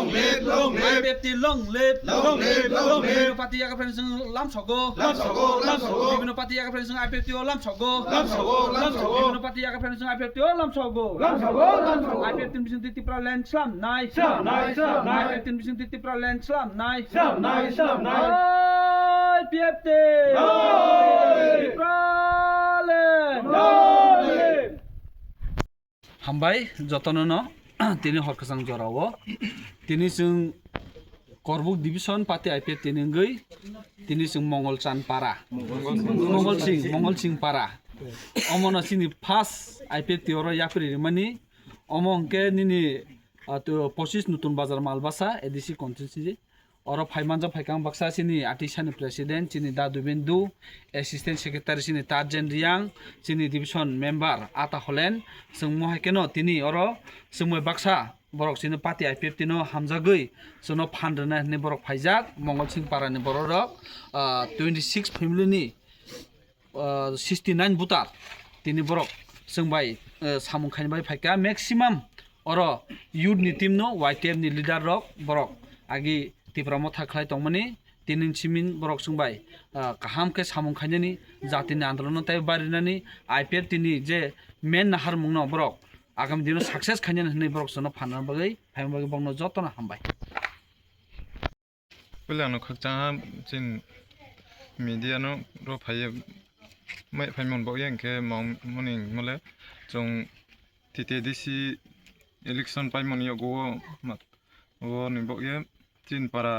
IPFT long live বিভিন্ন party আগাফ্রেন্ড जों লাম সগো বিভিন্ন পার্টি আগাফ্রেন্ড जों IPFT লাম সগো বিভিন্ন পার্টি আগাফ্রেন্ড जों IPFT লাম সগো IPFT মিশন ত্রিপুরা ল্যান্ড স্লাম নাই IPFT মিশন ত্রিপুরা ল্যান্ড স্লাম নাই IPFT ত্রিপুরা ল্যান্ড হামবাই যতননো তিনি হরকাসাং জরাwo তিনি जों করবুক ডিভিশন পার্টি IPFT তিনিঙ্গৈ তিনি जों मंगलचान पारा मंगलसिं पारा अमन सिनि फार्स्ट IPFT और याफरी मानी अमंके निनि तो 25 नतुन बाजार मालबासा एडिसी कन्स्टिट्युएन्सि और फाइमानजा फाइकां बाक्सा सिनि आर्टिसानि प्रेसिडेंट सिनि दादुबेन्दु एसिस्टेंट सेक्रेटारि सिनि ताजेन रियां सिनि डिविजन मेम्बार आता हलेन जों महायकेनो तिनि और जों Baksa borok sini party IPFT no hamjagoi sono phandrena ni borok phaijak Mangalsingh parani borok rok 26 family ni 69 butar tini borok sungbai samung khaini bai phaika maximum oro youth ni team no YTF ni leader rok borok agi tipramo thaklai tongmani tinin simin borok sungbai kaham ke samung khaini ni jatini andolon tai barinani IPFT ni je main nahar mungno borok आगामी दिनाव success खायनो होननाय बरकसनो फानना बागै फायम बागै बंनो जतन हामबाय पलानो खचा जिन media no रो फाय मै फायमन बो यांके मनि मले जों टीटीडीसी इलेक्शन पाइमन यगो वो नि बो ये जिन पारा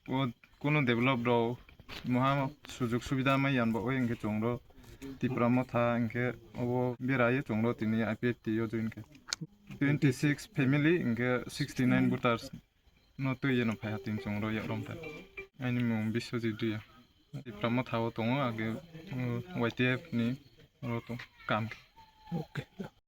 वो कोनो डेभलप रो महा सुजुग सुविधा मै यान बो यांके जोंरो त्रिपुरा मथा इनके वो बेरायो जोंरो तिनि IPFT यो जोइनके 26 family इनके 69 voters no to yeno phayatin जोंरो या रमथा आइनि मुं बिश्वजित दुया त्रिपुरा मथा वो दङ आगे YTF नि रो तो काम ओके